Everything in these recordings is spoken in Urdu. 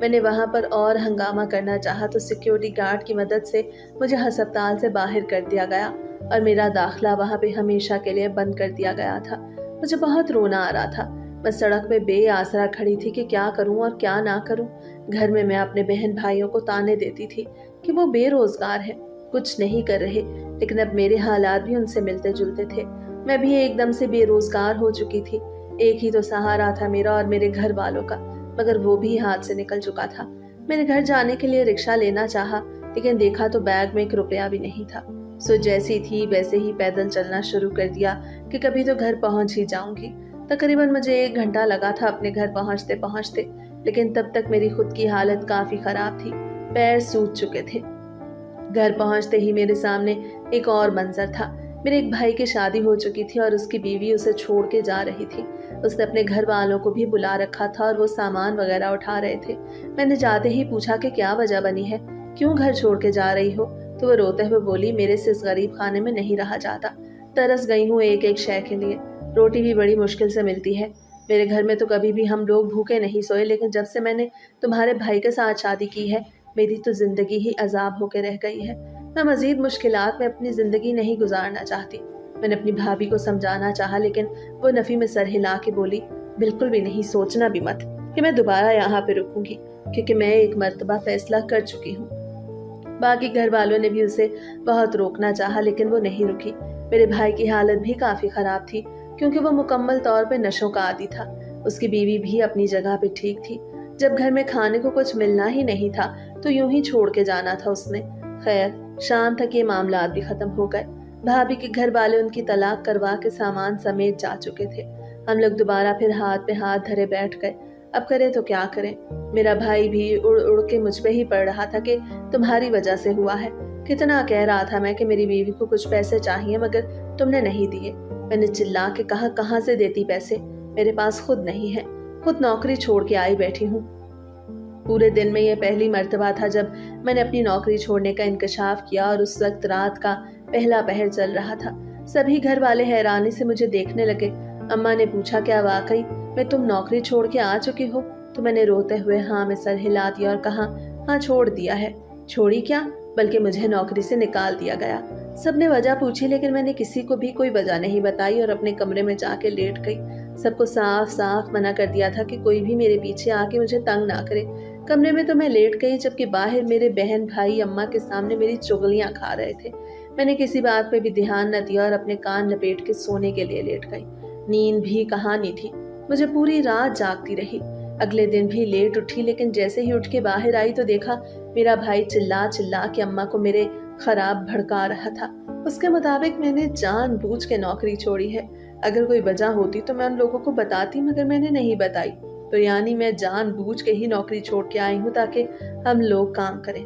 میں نے وہاں پر اور ہنگامہ کرنا چاہا تو سیکیورٹی گارڈ کی مدد سے مجھے ہسپتال سے باہر کر دیا گیا اور میرا داخلہ وہاں پہ ہمیشہ کے لیے بند کر دیا گیا تھا۔ مجھے بہت رونا آ رہا تھا۔ میں سڑک پہ بے آسرا کھڑی تھی کہ کیا کروں اور کیا نہ کروں۔ گھر میں اپنے بہن بھائیوں کو تانے دیتی تھی کہ وہ بے روزگار ہیں، کچھ نہیں کر رہے، لیکن اب میرے حالات بھی ان سے ملتے جلتے تھے۔ میں بھی ایک دم سے بے روزگار ہو چکی تھی۔ ایک ہی تو سہارا تھا میرا اور میرے گھر والوں کا، مگر وہ بھی ہاتھ سے نکل چکا تھا۔ میں نے گھر جانے کے لیے رکشہ لینا چاہا، لیکن دیکھا تو بیگ میں 1 روپیہ بھی نہیں تھا۔ سو جیسی تھی ویسے ہی پیدل چلنا شروع کر دیا کہ کبھی تو گھر پہنچ ہی جاؤں گی۔ تقریباً مجھے 1 گھنٹہ لگا تھا اپنے گھر پہنچتے پہنچتے، لیکن تب تک میری خود کی حالت کافی خراب تھی، پیر سوج چکے تھے۔ گھر پہنچتے ہی میرے سامنے ایک اور منظر تھا۔ میرے ایک بھائی کی شادی ہو چکی تھی اور اس کی بیوی اسے چھوڑ کے جا رہی تھی۔ اس نے اپنے گھر والوں کو بھی بلا رکھا تھا اور وہ سامان وغیرہ اٹھا رہے تھے۔ میں نے جاتے ہی پوچھا کہ کیا وجہ بنی ہے، کیوں گھر چھوڑ کے جا رہی ہو؟ تو وہ روتے ہوئے بولی، میرے سے اس غریب خانے میں نہیں رہا جاتا، ترس گئی ہوں ایک ایک شے کے لیے، روٹی بھی بڑی مشکل سے ملتی ہے۔ میرے گھر میں تو کبھی بھی ہم لوگ بھوکے نہیں سوئے، لیکن جب سے میں نے تمہارے بھائی کے ساتھ شادی کی ہے، میری تو زندگی ہی عذاب ہو کے رہ گئی ہے۔ میں مزید مشکلات میں اپنی زندگی نہیں گزارنا چاہتی۔ میں نے اپنی بھابھی کو سمجھانا چاہا، لیکن وہ نفی میں سر ہلا کے بولی، بالکل بھی نہیں، سوچنا بھی مت کہ میں دوبارہ یہاں پہ رکوں گی، کیونکہ میں ایک مرتبہ فیصلہ کر چکی ہوں۔ باقی گھر والوں نے بھی اسے بہت روکنا چاہا، لیکن وہ نہیں رکی۔ میرے بھائی کی حالت بھی کافی خراب تھی، کیونکہ وہ مکمل طور پہ نشوں کا عادی تھا۔ اس کی بیوی بھی اپنی جگہ پہ ٹھیک تھی۔ جب گھر میں کھانے کو کچھ ملنا ہی نہیں تھا تو یوں ہی چھوڑ کے جانا تھا اس نے۔ خیر، شام تک یہ معاملات بھی ختم ہو گئے۔ بھابھی کے گھر والے ان کی طلاق کروا کے سامان سمیت جا چکے تھے۔ ہم لوگ دوبارہ پھر ہاتھ پہ ہاتھ دھرے بیٹھ گئے۔ اب کریں تو کیا کریں؟ میرا بھائی بھی اڑ اڑ کے مجھ پہ ہی پڑ رہا تھا کہ تمہاری وجہ سے ہوا ہے۔ کتنا کہہ رہا تھا میں کہ میری بیوی کو کچھ پیسے چاہیے، مگر تم نے نہیں دیے۔ میں نے چلا کے کہا، کہاں سے دیتی پیسے؟ میرے پاس خود نہیں ہے، خود نوکری چھوڑ کے آئی بیٹھی ہوں۔ پورے دن میں یہ پہلی مرتبہ تھا جب میں نے اپنی نوکری چھوڑنے کا انکشاف کیا، اور اس وقت رات کا پہلا پہر چل رہا تھا۔ سبھی گھر والے حیرانی سے مجھے دیکھنے لگے۔ اماں نے پوچھا، کیا واقعی میں تم نوکری چھوڑ کے آ چکی ہو؟ تو میں نے روتے ہوئے ہاں میں سر ہلا دیا اور کہا، ہاں چھوڑ دیا ہے۔ چھوڑی کیا، بلکہ مجھے نوکری سے نکال دیا گیا۔ سب نے وجہ پوچھی، لیکن میں نے کسی کو بھی کوئی وجہ نہیں بتائی اور اپنے کمرے میں جا کے لیٹ گئی۔ سب کو صاف صاف منع کر دیا تھا کہ کوئی بھی میرے پیچھے آ کے مجھے تنگ نہ کرے۔ کمرے میں تو میں لیٹ گئی، جبکہ باہر میرے بہن بھائی اماں کے سامنے میری چغلیاں کھا رہے تھے۔ میں نے کسی بات پہ بھی دھیان نہ دیا اور اپنے کان لپیٹ کے سونے کے لیے لیٹ گئی۔ نیند بھی کہانی تھی، مجھے پوری رات جاگتی رہی۔ اگلے دن بھی لیٹ اٹھی، لیکن جیسے ہی اٹھ کے باہر آئی تو دیکھا میرا بھائی چلا چلا کے اماں کو میرے خراب بھڑکا رہا تھا۔ اس کے مطابق میں نے جان بوجھ کے نوکری چھوڑی ہے۔ اگر کوئی وجہ ہوتی تو میں ان لوگوں کو بتاتی، مگر میں نے نہیں بتائی۔ تو یعنی میں جان بوجھ کے ہی نوکری چھوڑ کے آئی ہوں تاکہ ہم لوگ کام کریں۔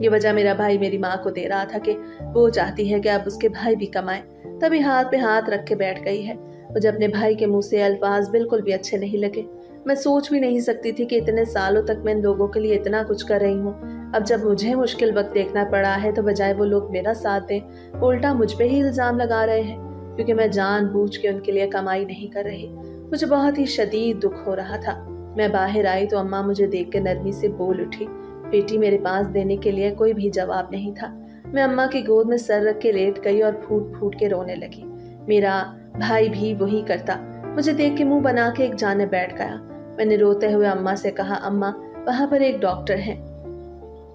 یہ وجہ میرا بھائی میری ماں کو دے رہا تھا کہ وہ چاہتی ہے کہ اب اس کے بھائی بھی کمائیں، تبھی ہاتھ پہ ہاتھ رکھ کے بیٹھ گئی ہے۔ مجھے اپنے بھائی کے منہ سے الفاظ بالکل بھی اچھے نہیں لگے۔ میں سوچ بھی نہیں سکتی تھی کہ اتنے سالوں تک میں ان لوگوں کے لیے اتنا کچھ کر رہی ہوں، اب جب مجھے مشکل وقت دیکھنا پڑا ہے تو بجائے وہ لوگ میرا ساتھ دیں، الٹا مجھ پہ ہی الزام لگا رہے ہیں، کیونکہ میں جان بوجھ کے ان کے لیے کمائی نہیں کر رہی۔ مجھے بہت ہی شدید دکھ ہو رہا تھا۔ میں باہر آئی تو اماں مجھے دیکھ کے نرمی سے بول اٹھی۔ بیٹی، میرے پاس دینے کے لیے کوئی بھی جواب نہیں تھا۔ میں اماں کی گود میں سر رکھ کے لیٹ گئی اور پھوٹ پھوٹ کے رونے لگی۔ میرا بھائی بھی وہی کرتا، مجھے دیکھ کے منہ بنا کے ایک جانب بیٹھ گیا۔ میں نے روتے ہوئے اماں سے کہا، اماں وہاں پر ایک ڈاکٹر ہے،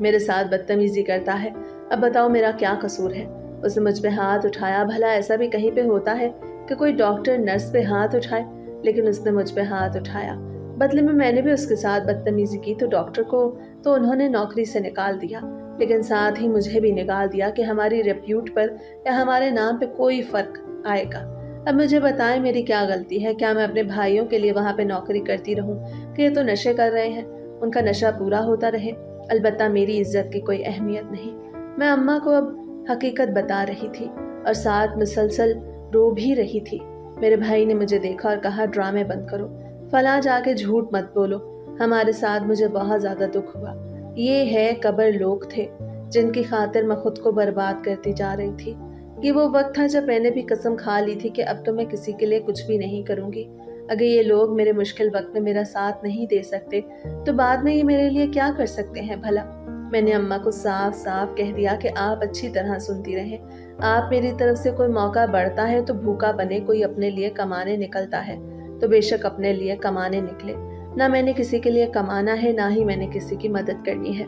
میرے ساتھ بدتمیزی کرتا ہے، اب بتاؤ میرا کیا قصور ہے؟ اس نے مجھ پہ ہاتھ اٹھایا۔ بھلا ایسا بھی کہیں پہ ہوتا ہے کہ کوئی ڈاکٹر نرس پہ ہاتھ اٹھائے؟ لیکن اس نے مجھ پہ ہاتھ اٹھایا۔ بدلے میں نے بھی اس کے ساتھ بدتمیزی کی تو ڈاکٹر کو تو انہوں نے نوکری سے نکال دیا، لیکن ساتھ ہی مجھے بھی نکال دیا کہ ہماری ریپیوٹ پر یا ہمارے نام پہ کوئی فرق آئے گا۔ اب مجھے بتائیں میری کیا غلطی ہے؟ کیا میں اپنے بھائیوں کے لیے وہاں پہ نوکری کرتی رہوں کہ یہ تو نشے کر رہے ہیں، ان کا نشہ پورا ہوتا رہے؟ البتہ میری عزت کی کوئی اہمیت نہیں۔ میں اماں کو اب حقیقت بتا رہی تھی اور ساتھ مسلسل رو بھی رہی تھی۔ میرے بھائی نے مجھے دیکھا اور کہا، ڈرامے بند کرو، فلاں جا کے جھوٹ مت بولو ہمارے ساتھ۔ مجھے بہت زیادہ دکھ ہوا۔ یہ ہے قبر لوگ تھے جن کی خاطر میں خود کو برباد کرتی جا رہی تھی۔ یہ وہ وقت تھا جب میں نے بھی قسم کھا لی تھی کہ اب تو میں کسی کے لیے کچھ بھی نہیں کروں گی۔ اگر یہ لوگ میرے مشکل وقت میں میرا ساتھ نہیں دے سکتے تو بعد میں یہ میرے لیے کیا کر سکتے ہیں بھلا؟ میں نے اماں کو صاف صاف کہہ دیا کہ آپ اچھی طرح سنتی رہیں، آپ میری طرف سے کوئی موقع بڑھتا ہے تو بھوکا بنے کوئی اپنے لیے کمانے نکلتا ہے تو بے شک اپنے لیے کمانے نکلے، نہ میں نے کسی کے لیے کمانا ہے نہ ہی میں نے کسی کی مدد کرنی ہے،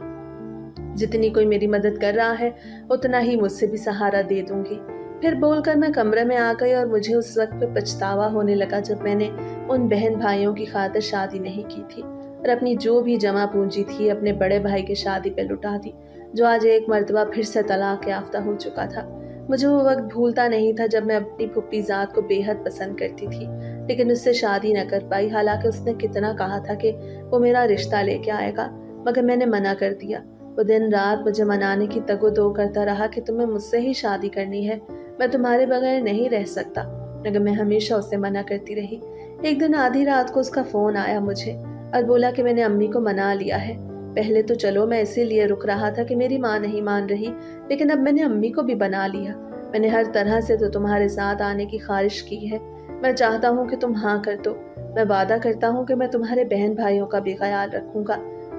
جتنی کوئی میری مدد کر رہا ہے اتنا ہی مجھ سے بھی سہارا دے دوں گی۔ پھر بول کر میں کمرے میں آ گئی اور مجھے اس وقت پہ پچھتاوا ہونے لگا جب میں نے ان بہن بھائیوں کی خاطر شادی نہیں کی تھی اور اپنی جو بھی جمع پونجی تھی اپنے بڑے بھائی کی شادی پہ لٹا دی، جو آج ایک مرتبہ پھر سے طلاق یافتہ ہو چکا تھا۔ مجھے وہ وقت بھولتا نہیں تھا جب میں اپنی پھپھی ذات کو بے حد پسند کرتی تھی لیکن اس سے شادی نہ کر پائی، حالانکہ اس نے کتنا کہا تھا کہ وہ میرا رشتہ لے کے آئے گا، مگر میں نے منع کر دیا۔ وہ دن رات مجھے منانے کی تگ و دو کرتا رہا کہ تمہیں مجھ سے ہی شادی کرنی ہے، میں تمہارے بغیر نہیں رہ سکتا، مگر میں ہمیشہ اسے منع کرتی رہی۔ ایک دن آدھی رات کو اس کا فون آیا مجھے اور بولا کہ میں نے امی کو منا لیا ہے۔ پہلے تو چلو میں اسی لیے رک رہا تھا کہ میری ماں نہیں مان رہی، لیکن اب میں نے امی کو بھی بنا لیا۔ میں نے ہر طرح سے تو تمہارے ساتھ آنے کی خواہش کی ہے، میں چاہتا ہوں کہ تم ہاں کر دو۔ میں وعدہ کرتا ہوں کہ میں تمہارے بہن بھائیوں کا بھی خیال رکھوں گا،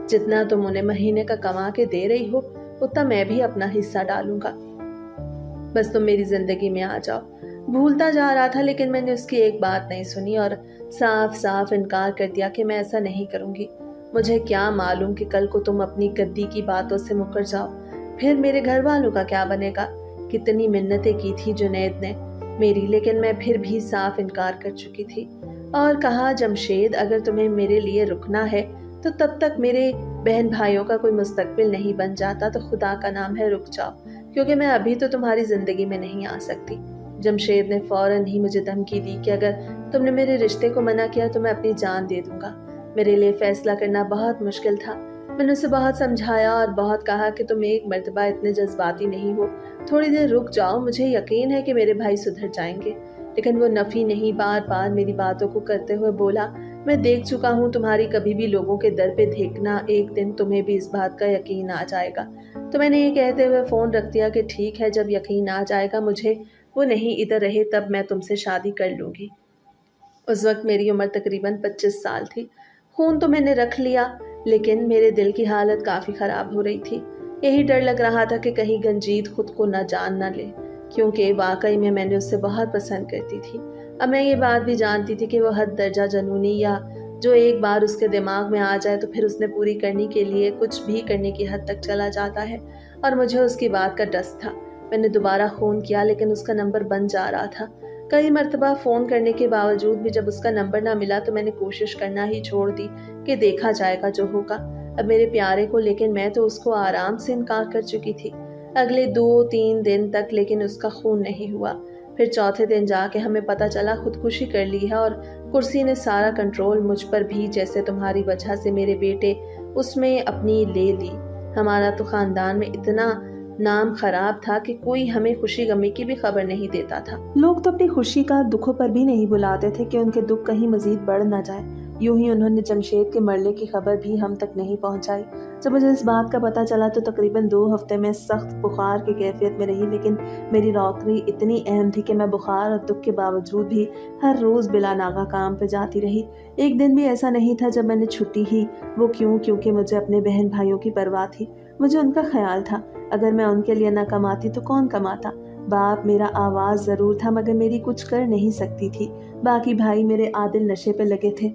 جتنا تم انہیں مہینے کا کما کے دے رہی ہو اتنا میں بھی اپنا حصہ ڈالوں گا، بس تم میری زندگی میں آ جاؤ۔ بھولتا جا رہا تھا لیکن میں نے اس کی ایک بات نہیں سنی اور صاف صاف انکار کر دیا کہ میں ایسا نہیں کروں گی۔ مجھے کیا معلوم کہ کل کو تم اپنی گدی کی باتوں سے مکر جاؤ، پھر میرے گھر والوں کا کیا بنے گا؟ کتنی منتیں کی تھی جنید نے میری، لیکن میں پھر بھی صاف انکار کر چکی تھی اور کہا جمشید اگر تمہیں میرے لیے رکنا ہے تو تب تک میرے بہن بھائیوں کا کوئی مستقبل نہیں بن جاتا تو خدا کا نام ہے رک جاؤ، کیونکہ میں ابھی تو تمہاری زندگی میں نہیں آ سکتی۔ جمشید نے فوراً ہی مجھے دھمکی دی کہ اگر تم نے میرے رشتے کو منع کیا تو میں اپنی جان دے دوں گا۔ میرے لیے فیصلہ کرنا بہت مشکل تھا، میں نے اسے بہت سمجھایا اور بہت کہا کہ تم ایک مرتبہ اتنے جذباتی نہیں ہو، تھوڑی دیر رک جاؤ، مجھے یقین ہے کہ میرے بھائی سدھر جائیں گے، لیکن وہ نفی نہیں بار بار میری باتوں کو کرتے ہوئے بولا میں دیکھ چکا ہوں تمہاری کبھی بھی لوگوں کے در پہ دیکھنا، ایک دن تمہیں بھی اس بات کا یقین آ جائے گا۔ تو میں نے یہ کہتے ہوئے فون رکھ دیا کہ ٹھیک ہے، جب یقین آ جائے گا مجھے وہ نہیں ادھر رہے تب میں تم سے شادی کر لوں گی۔ اس وقت میری عمر تقریباً 25 سال تھی۔ خون تو میں نے رکھ لیا لیکن میرے دل کی حالت کافی خراب ہو رہی تھی۔ یہی ڈر لگ رہا تھا کہ کہیں گنجیت خود کو نہ جان نہ لے، کیونکہ واقعی میں نے اسے بہت پسند کرتی تھی۔ اب میں یہ بات بھی جانتی تھی کہ وہ حد درجہ جنونی یا جو ایک بار اس کے دماغ میں آ جائے تو پھر اس نے پوری کرنے کے لیے کچھ بھی کرنے کی حد تک چلا جاتا ہے، اور مجھے اس کی بات کا ڈس تھا۔ میں نے دوبارہ فون کیا لیکن اس کا نمبر بند جا رہا تھا۔ کئی مرتبہ فون کرنے کے باوجود بھی جب اس کا نمبر نہ ملا تو میں نے کوشش کرنا ہی چھوڑ دی کہ دیکھا جائے گا جو ہوگا۔ اب میرے پیارے کو لیکن میں تو اس کو آرام سے انکار کر چکی تھی۔ اگلے 2-3 دن تک لیکن اس کا خون نہیں ہوا۔ پھر چوتھے دن جا کے ہمیں پتہ چلا خودکشی کر لی ہے، اور کرسی نے سارا کنٹرول مجھ پر بھی جیسے تمہاری وجہ سے میرے بیٹے اس میں اپنی لے لی۔ ہمارا تو خاندان میں اتنا نام خراب تھا کہ کوئی ہمیں خوشی غمی کی بھی خبر نہیں دیتا تھا۔ لوگ تو اپنی خوشی کا دکھوں پر بھی نہیں بلاتے تھے کہ ان کے دکھ کہیں مزید بڑھ نہ جائے۔ یوں ہی انہوں نے جمشید کے مرنے کی خبر بھی ہم تک نہیں پہنچائی۔ جب مجھے اس بات کا پتہ چلا تو تقریباً 2 ہفتے میں سخت بخار کی کیفیت میں رہی، لیکن میری نوکری اتنی اہم تھی کہ میں بخار اور دکھ کے باوجود بھی ہر روز بلا ناغہ کام پہ جاتی رہی۔ ایک دن بھی ایسا نہیں تھا جب میں نے چھٹی ہی، وہ کیونکہ مجھے اپنے بہن بھائیوں کی پرواہ تھی، مجھے ان کا خیال تھا۔ اگر میں ان کے لیے نہ کماتی تو کون کماتا؟ باپ میرا آواز ضرور تھا مگر میری کچھ کر نہیں سکتی تھی۔ باقی بھائی میرے عادل نشے پہ لگے تھے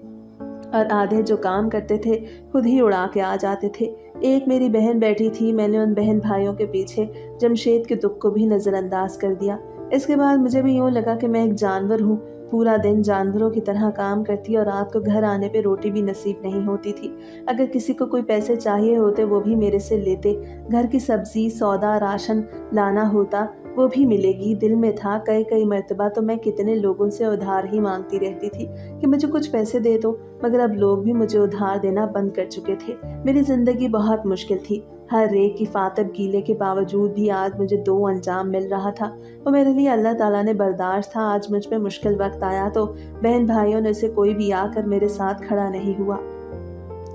اور آدھے جو کام کرتے تھے خود ہی اڑا کے آ جاتے تھے۔ ایک میری بہن بیٹھی تھی، میں نے ان بہن بھائیوں کے پیچھے جمشید کے دکھ کو بھی نظر انداز کر دیا۔ اس کے بعد مجھے بھی یوں لگا کہ میں ایک جانور ہوں، پورا دن جانوروں کی طرح کام کرتی اور رات کو گھر آنے پہ روٹی بھی نصیب نہیں ہوتی تھی۔ اگر کسی کو کوئی پیسے چاہیے ہوتے وہ بھی میرے سے لیتے، گھر کی سبزی سودا راشن لانا ہوتا وہ بھی ملے گی۔ دل میں تھا کئی مرتبہ تو میں کتنے لوگوں سے ادھار ہی مانگتی رہتی تھی کہ مجھے کچھ پیسے دے دو، مگر اب لوگ بھی مجھے ادھار دینا بند کر چکے تھے۔ میری زندگی بہت مشکل تھی، ہر ایک کی فاتب گیلے کے باوجود بھی آج مجھے 2 انجام مل رہا تھا۔ وہ میرے لیے اللہ تعالیٰ نے برداشت تھا۔ آج مجھ پہ مشکل وقت آیا تو بہن بھائیوں نے سے کوئی بھی آ کر میرے ساتھ کھڑا نہیں ہوا۔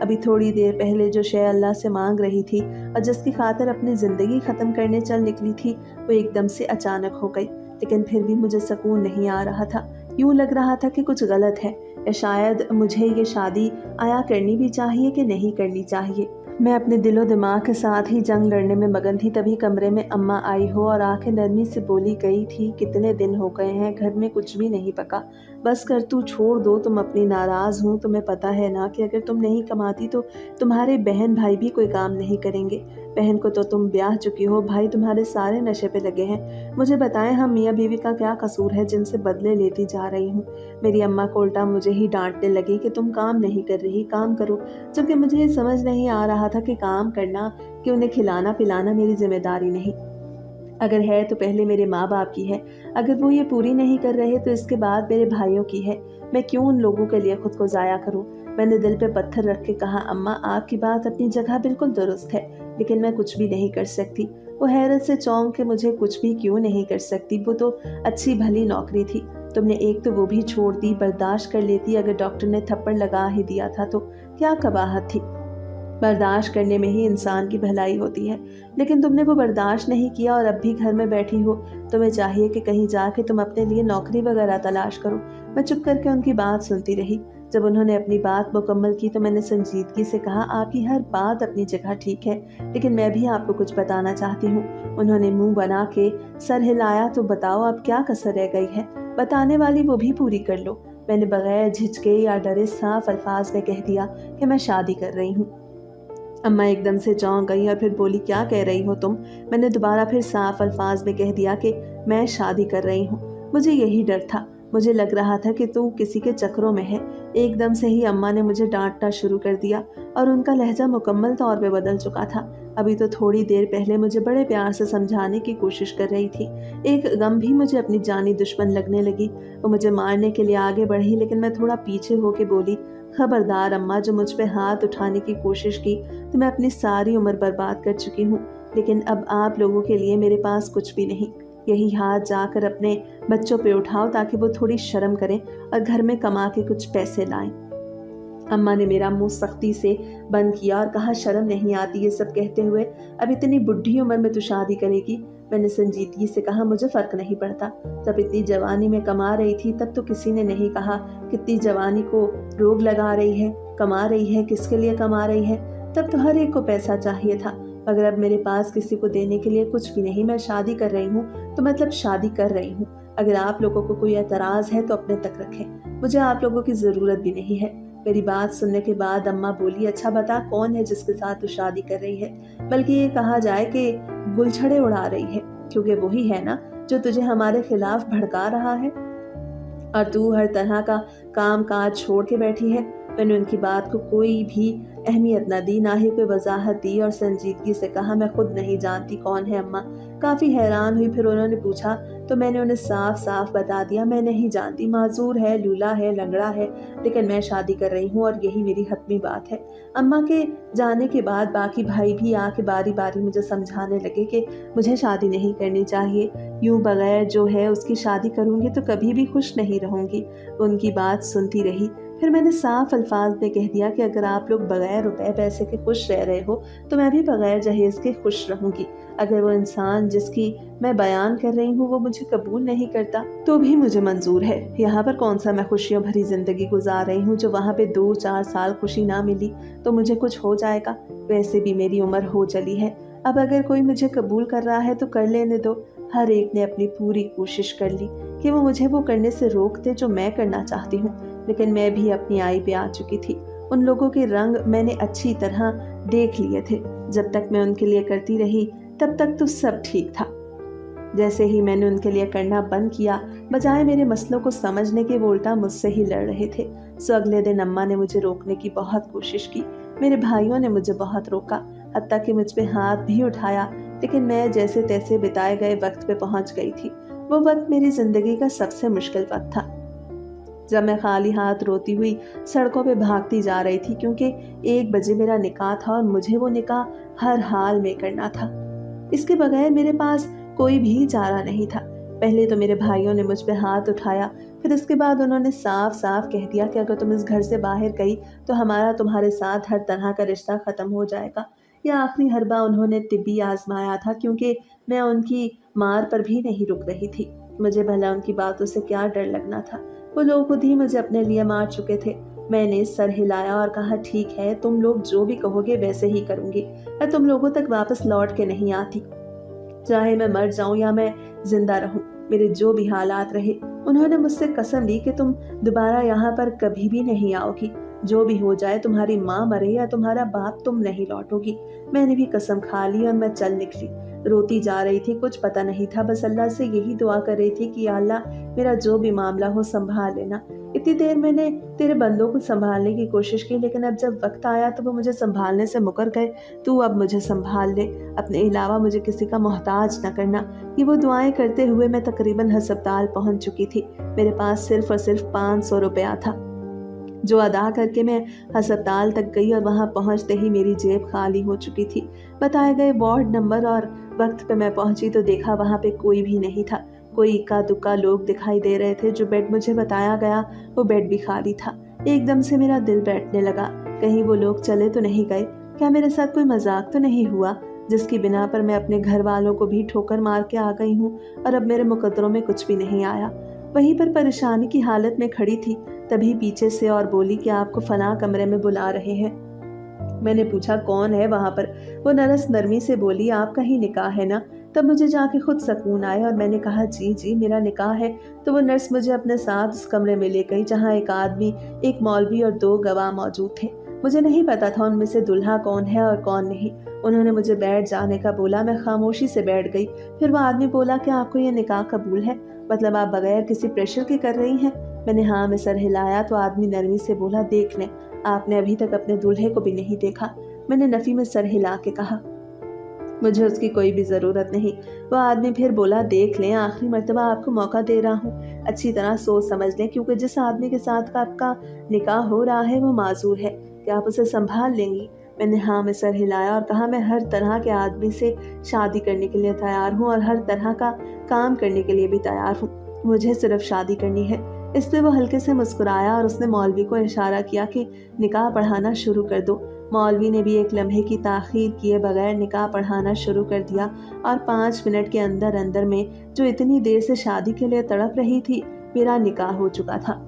ابھی تھوڑی دیر پہلے جو شے اللہ سے مانگ رہی تھی اور جس کی خاطر اپنی زندگی ختم کرنے چل نکلی تھی وہ ایک دم سے اچانک ہو گئی، لیکن پھر بھی مجھے سکون نہیں آ رہا تھا۔ یوں لگ رہا تھا کہ کچھ غلط ہے، یا شاید مجھے یہ شادی آیا کرنی بھی چاہیے کہ نہیں کرنی چاہیے۔ میں اپنے دل و دماغ کے ساتھ ہی جنگ لڑنے میں مگن تھی، تبھی کمرے میں اماں آئی ہو اور آنکھیں نرمی سے بولی گئی تھی، کتنے دن ہو گئے ہیں گھر میں کچھ بھی نہیں پکا، بس کر تو چھوڑ دو، تم اپنی ناراض ہوں، تمہیں پتہ ہے نا کہ اگر تم نہیں کماتی تو تمہارے بہن بھائی بھی کوئی کام نہیں کریں گے۔ بہن کو تو تم بیاہ چکی ہو، بھائی تمہارے سارے نشے پہ لگے ہیں۔ مجھے بتائیں ہم میاں بیوی کا کیا قصور ہے جن سے بدلے لیتی جا رہی ہوں۔ میری اماں کو الٹا مجھے ہی ڈانٹنے لگی کہ تم کام نہیں کر رہی، کام کرو، جبکہ مجھے یہ سمجھ نہیں آ رہا تھا کہ کام کرنا کہ انہیں کھلانا پلانا میری ذمہ داری نہیں، اگر ہے تو پہلے میرے ماں باپ کی ہے، اگر وہ یہ پوری نہیں کر رہے تو اس کے بعد میرے بھائیوں کی ہے، میں کیوں ان لوگوں کے لیے خود کو ضائع کروں؟ میں نے دل پہ پتھر رکھ کے کہا، اماں آپ کی بات اپنی جگہ بالکل درست ہے، لیکن میں کچھ بھی نہیں کر سکتی۔ وہ حیرت سے چونک کے مجھے کچھ بھی کیوں نہیں کر سکتی، وہ تو اچھی بھلی نوکری تھی، تم نے ایک تو وہ بھی چھوڑ دی، برداشت کر لیتی، اگر ڈاکٹر نے تھپڑ لگا ہی دیا تھا تو کیا قباحت تھی، برداشت کرنے میں ہی انسان کی بھلائی ہوتی ہے، لیکن تم نے وہ برداشت نہیں کیا اور اب بھی گھر میں بیٹھی ہو۔ تمہیں چاہیے کہ کہیں جا کے تم اپنے لیے نوکری وغیرہ تلاش کرو۔ میں چپ کر کے ان کی بات سنتی رہی۔ جب انہوں نے اپنی بات مکمل کی تو میں نے سنجیدگی سے کہا، آپ کی ہر بات اپنی جگہ ٹھیک ہے، لیکن میں بھی آپ کو کچھ بتانا چاہتی ہوں۔ انہوں نے منہ بنا کے سر ہلایا، تو بتاؤ اب کیا کسر رہ گئی ہے، بتانے والی وہ بھی پوری کر لو۔ میں نے بغیر جھجکے یا ڈرے صاف الفاظ میں کہہ دیا کہ میں شادی کر رہی ہوں۔ اماں ایک دم سے چونک گئی اور پھر بولی، کیا کہہ رہی ہو تم؟ میں نے دوبارہ پھر صاف الفاظ میں کہہ دیا کہ میں شادی کر رہی ہوں۔ مجھے یہی ڈر تھا، مجھے لگ رہا تھا کہ تو کسی کے چکروں میں ہے۔ ایک دم سے ہی اماں نے مجھے ڈانٹنا شروع کر دیا اور ان کا لہجہ مکمل طور پہ بدل چکا تھا۔ ابھی تو تھوڑی دیر پہلے مجھے بڑے پیار سے سمجھانے کی کوشش کر رہی تھی، ایک غم بھی مجھے اپنی جانی دشمن لگنے لگی۔ وہ مجھے مارنے کے لیے آگے بڑھی، لیکن میں تھوڑا پیچھے ہو کے بولی، خبردار اماں، جو مجھ پہ ہاتھ اٹھانے کی کوشش کی تو میں اپنی ساری عمر برباد کر چکی ہوں، لیکن اب آپ لوگوں کے لیے میرے پاس کچھ بھی نہیں۔ یہی ہاتھ جا کر اپنے بچوں پہ اٹھاؤ تاکہ وہ تھوڑی شرم کریں اور گھر میں کما کے کچھ پیسے لائیں۔ اماں نے میرا منہ سختی سے بند کیا اور کہا، شرم نہیں آتی یہ سب کہتے ہوئے؟ اب اتنی بڈھی عمر میں تو شادی کرے گی؟ میں نے سنجیدگی سے کہا، مجھے فرق نہیں پڑتا، جب اتنی جوانی میں کما رہی تھی تب تو کسی نے نہیں کہا کتنی جوانی کو روگ لگا رہی ہے، کما رہی ہے، کس کے لیے کما رہی ہے، تب تو ہر ایک کو پیسہ چاہیے تھا، مگر اب میرے پاس کسی کو دینے کے لیے کچھ بھی نہیں۔ میں شادی کر رہی ہوں تو مطلب شادی کر رہی ہوں، اگر آپ لوگوں کو کوئی اعتراض ہے تو اپنے تک رکھیں، مجھے آپ لوگوں کی ضرورت بھی نہیں ہے۔ میری بات سننے کے بعد اماں بولی، اچھا بتا کون ہے جس کے ساتھ تو شادی کر رہی ہے، بلکہ یہ کہا جائے کہ گلچھڑے اڑا رہی ہے، کیونکہ وہی ہے نا جو تجھے ہمارے خلاف بھڑکا رہا ہے اور تو ہر طرح کا کام کاج چھوڑ کے بیٹھی ہے۔ میں نے ان کی بات کو کوئی بھی اہمیت نہ دی، نہ ہی کوئی وضاحت دی اور سنجیدگی سے کہا، میں خود نہیں جانتی کون ہے اماں۔ کافی حیران ہوئی، پھر انہوں نے پوچھا تو میں نے انہیں صاف صاف بتا دیا، میں نہیں جانتی، معذور ہے، لولا ہے، لنگڑا ہے، لیکن میں شادی کر رہی ہوں اور یہی میری حتمی بات ہے۔ اماں کے جانے کے بعد باقی بھائی بھی آ کے باری باری مجھے سمجھانے لگے کہ مجھے شادی نہیں کرنی چاہیے، یوں بغیر جو ہے اس کی شادی کروں گی تو کبھی بھی خوش نہیں رہوں گی۔ ان کی بات سنتی رہی، پھر میں نے صاف الفاظ میں کہہ دیا کہ اگر آپ لوگ بغیر روپے پیسے کے خوش رہ رہے ہو تو میں بھی بغیر جہیز کے خوش رہوں گی۔ اگر وہ انسان جس کی میں بیان کر رہی ہوں وہ مجھے قبول نہیں کرتا تو بھی مجھے منظور ہے۔ یہاں پر کون سا میں خوشیوں بھری زندگی گزار رہی ہوں جو وہاں پہ 2-4 سال خوشی نہ ملی تو مجھے کچھ ہو جائے گا؟ ویسے بھی میری عمر ہو چلی ہے، اب اگر کوئی مجھے قبول کر رہا ہے تو کر لینے دو۔ ہر ایک نے اپنی پوری کوشش کر لی کہ وہ مجھے وہ کرنے سے روکتے جو میں کرنا چاہتی ہوں، لیکن میں بھی اپنی آئی پہ آ چکی تھی۔ ان لوگوں کے رنگ میں نے اچھی طرح دیکھ لیے تھے، جب تک میں ان کے لیے کرتی رہی تب تک تو سب ٹھیک تھا، جیسے ہی میں نے ان کے لیے کرنا بند کیا، بجائے میرے مسئلوں کو سمجھنے کے وہ الٹا مجھ سے ہی لڑ رہے تھے۔ سو اگلے دن اماں نے مجھے روکنے کی بہت کوشش کی، میرے بھائیوں نے مجھے بہت روکا، حتیٰ کہ مجھ پہ ہاتھ بھی اٹھایا، لیکن میں جیسے تیسے بتائے گئے وقت پہ پہنچ گئی تھی۔ وہ وقت میری زندگی کا سب سے مشکل وقت تھا، جب میں خالی ہاتھ روتی ہوئی سڑکوں پہ بھاگتی جا رہی تھی، کیونکہ 1 بجے میرا نکاح تھا اور مجھے وہ نکاح ہر حال میں کرنا تھا۔ اس کے بغیر میرے پاس کوئی بھی چارہ نہیں تھا۔ پہلے تو میرے بھائیوں نے مجھ پہ ہاتھ اٹھایا، پھر اس کے بعد انہوں نے صاف صاف کہہ دیا کہ اگر تم اس گھر سے باہر گئی تو ہمارا تمہارے ساتھ ہر طرح کا رشتہ ختم ہو جائے گا۔ یہ آخری حربہ انہوں نے طبی آزمایا تھا، کیونکہ میں ان کی مار پر بھی نہیں رک رہی تھی۔ مجھے بھلا ان کی باتوں سے کیا ڈر لگنا تھا، وہ لوگ خود ہی مجھے اپنے لیے مار چکے تھے۔ میں نے سر ہلایا اور کہا ٹھیک ہے، تم لوگ جو بھی کہو گے ویسے ہی کروں گی، میں تم لوگوں تک واپس لوٹ کے نہیں آتی، چاہے میں مر جاؤں یا میں زندہ رہوں، میرے جو بھی حالات رہے۔ انہوں نے مجھ سے قسم لی کہ تم دوبارہ یہاں پر کبھی بھی نہیں آؤ گی، جو بھی ہو جائے، تمہاری ماں مرے یا تمہارا باپ، تم نہیں لوٹو گی۔ میں نے بھی قسم کھا لی اور میں چل نکلی۔ روتی جا رہی تھی، کچھ پتہ نہیں تھا، بس اللہ سے یہی دعا کر رہی تھی کہ یا اللہ میرا جو بھی معاملہ ہو سنبھال لینا۔ اتنی دیر میں نے تیرے بندوں کو سنبھالنے کی کوشش کی، لیکن اب جب وقت آیا تو وہ مجھے سنبھالنے سے مکر گئے۔ تو اب مجھے سنبھال لے، اپنے علاوہ مجھے کسی کا محتاج نہ کرنا۔ یہ وہ دعائیں کرتے ہوئے میں تقریباً ہسپتال پہنچ چکی تھی۔ میرے پاس صرف اور صرف 500 روپیہ تھا، جو ادا کر کے میں ہسپتال تک گئی، اور وہاں پہنچتے ہی میری جیب خالی ہو چکی تھی۔ بتائے گئے وارڈ نمبر اور وقت پہ میں پہنچی تو دیکھا وہاں پہ کوئی بھی نہیں تھا۔ کوئی اکا دکا لوگ دکھائی دے رہے تھے۔ جو بیڈ مجھے بتایا گیا وہ بیڈ بھی خالی تھا۔ ایک دم سے میرا دل بیٹھنے لگا، کہیں وہ لوگ چلے تو نہیں گئے، کیا میرے ساتھ کوئی مذاق تو نہیں ہوا، جس کی بنا پر میں اپنے گھر والوں کو بھی ٹھوکر مار کے آ گئی ہوں اور اب میرے مقدروں میں کچھ بھی نہیں آیا۔ وہیں پر پریشانی کی حالت میں کھڑی تھی، تبھی پیچھے سے اور بولی کہ آپ کو فلاں کمرے میں بلا رہے ہیں۔ میں نے پوچھا کون ہے وہاں پر؟ وہ نرس نرمی سے بولی آپ کا ہی نکاح ہے نا؟ تب مجھے جا کے خود سکون آیا اور میں نے کہا جی جی میرا نکاح ہے۔ تو وہ نرس مجھے اپنے ساتھ اس کمرے میں لے گئی، جہاں ایک آدمی، ایک مولوی اور 2 گواہ موجود تھے۔ مجھے نہیں پتا تھا ان میں سے دلہا کون ہے اور کون نہیں۔ انہوں نے مجھے بیٹھ جانے کا بولا، میں خاموشی سے بیٹھ گئی۔ پھر وہ آدمی بولا کہ آپ کو یہ نکاح قبول ہے، مطلب آپ بغیر کسی پریشر کے کر رہی ہیں؟ میں نے ہاں میں سر ہلایا تو آدمی نرمی سے بولا دیکھ لیں، آپ نے ابھی تک اپنے دلہے کو بھی نہیں دیکھا۔ میں نے نفی میں سر ہلا کے کہا مجھے اس کی کوئی بھی ضرورت نہیں۔ وہ آدمی پھر بولا دیکھ لیں، آخری مرتبہ آپ کو موقع دے رہا ہوں، اچھی طرح سوچ سمجھ لیں، کیونکہ جس آدمی کے ساتھ آپ کا نکاح ہو رہا ہے وہ معذور ہے، کہ آپ اسے سنبھال لیں گی؟ میں نے ہاں میں سر ہلایا اور کہا میں ہر طرح کے آدمی سے شادی کرنے کے لیے تیار ہوں اور ہر طرح کا کام کرنے کے لیے بھی تیار ہوں، مجھے صرف شادی کرنی ہے۔ اس پہ وہ ہلکے سے مسکرایا اور اس نے مولوی کو اشارہ کیا کہ نکاح پڑھانا شروع کر دو۔ مولوی نے بھی ایک لمحے کی تاخیر کیے بغیر نکاح پڑھانا شروع کر دیا، اور 5 منٹ کے اندر اندر میں جو اتنی دیر سے شادی کے لیے تڑپ رہی تھی، میرا نکاح ہو چکا تھا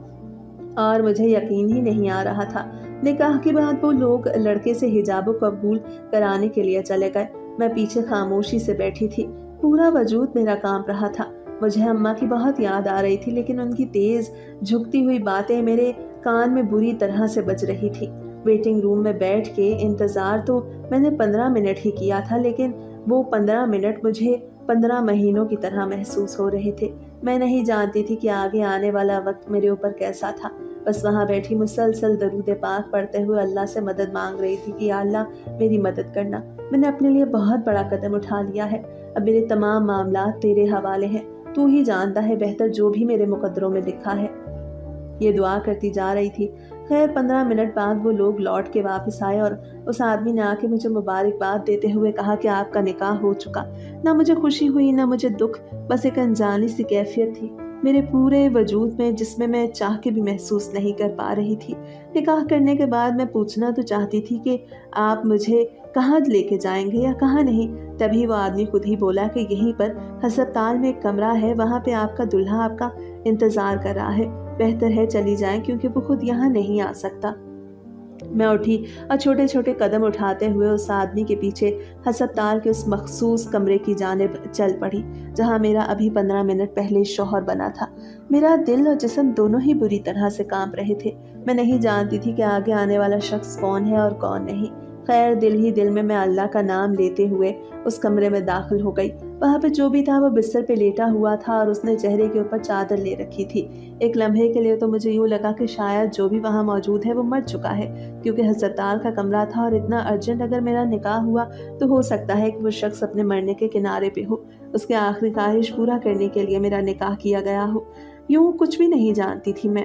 اور مجھے یقین ہی نہیں آ رہا تھا۔ نکاح کے بعد وہ لوگ لڑکے سے حجاب قبول کرانے کے لیے چلے گئے، میں پیچھے خاموشی سے بیٹھی تھی۔ پورا وجود میرا کانپ رہا تھا۔ مجھے اماں کی بہت یاد آ رہی تھی، لیکن ان کی تیز جھکتی ہوئی باتیں میرے کان میں بری طرح سے بج رہی تھی۔ ویٹنگ روم میں بیٹھ کے انتظار تو میں نے 15 منٹ ہی کیا تھا، لیکن وہ 15 منٹ مجھے 15 مہینوں کی طرح محسوس ہو رہے تھے۔ میں نہیں جانتی تھی کہ آگے آنے والا وقت میرے اوپر کیسا تھا، بس وہاں بیٹھی مسلسل درود پاک پڑھتے ہوئے اللہ سے مدد مانگ رہی تھی کہ یا اللہ میری مدد کرنا، میں نے اپنے لیے بہت بڑا قدم اٹھا لیا ہے، اب میرے تمام معاملات تیرے حوالے ہیں، تو ہی جانتا ہے بہتر جو بھی میرے مقدروں میں لکھا ہے۔ یہ دعا کرتی جا رہی تھی۔ خیر 15 منٹ بعد وہ لوگ لوٹ کے واپس آئے اور اس آدمی نے آ کے مجھے مبارکباد دیتے ہوئے کہا کہ آپ کا نکاح ہو چکا۔ نہ مجھے خوشی ہوئی نہ مجھے دکھ، بس ایک انجانی سی کیفیت تھی میرے پورے وجود میں، جس میں چاہ کے بھی محسوس نہیں کر پا رہی تھی۔ نکاح کرنے کے بعد میں پوچھنا تو چاہتی تھی کہ آپ مجھے کہاں لے کے جائیں گے یا کہاں نہیں، تبھی وہ آدمی خود ہی بولا کہ یہیں پر ہسپتال میں ایک کمرہ ہے، وہاں پہ آپ کا دلہا آپ کا انتظار کر رہا ہے، بہتر ہے چلی جائیں کیونکہ وہ خود یہاں نہیں آ سکتا۔ میں اٹھی اور چھوٹے چھوٹے قدم اٹھاتے ہوئے اس آدمی کے پیچھے ہسپتال کے اس مخصوص کمرے کی جانب چل پڑی، جہاں میرا ابھی 15 منٹ پہلے شوہر بنا تھا۔ میرا دل اور جسم دونوں ہی بری طرح سے کانپ رہے تھے۔ میں نہیں جانتی تھی کہ آگے آنے والا شخص کون ہے اور کون نہیں۔ خیر دل ہی دل میں اللہ کا نام لیتے ہوئے اس کمرے میں داخل ہو گئی۔ وہاں پہ جو بھی تھا وہ بستر پہ لیٹا ہوا تھا اور اس نے چہرے کے اوپر چادر لے رکھی تھی۔ ایک لمحے کے لیے تو مجھے یوں لگا کہ شاید جو بھی وہاں موجود ہے وہ مر چکا ہے، کیونکہ ہسپتال کا کمرہ تھا اور اتنا ارجنٹ اگر میرا نکاح ہوا تو ہو سکتا ہے کہ وہ شخص اپنے مرنے کے کنارے پہ ہو، اس کے آخری خواہش پورا کرنے کے لیے میرا نکاح کیا گیا ہو۔ یوں کچھ بھی نہیں جانتی تھی میں،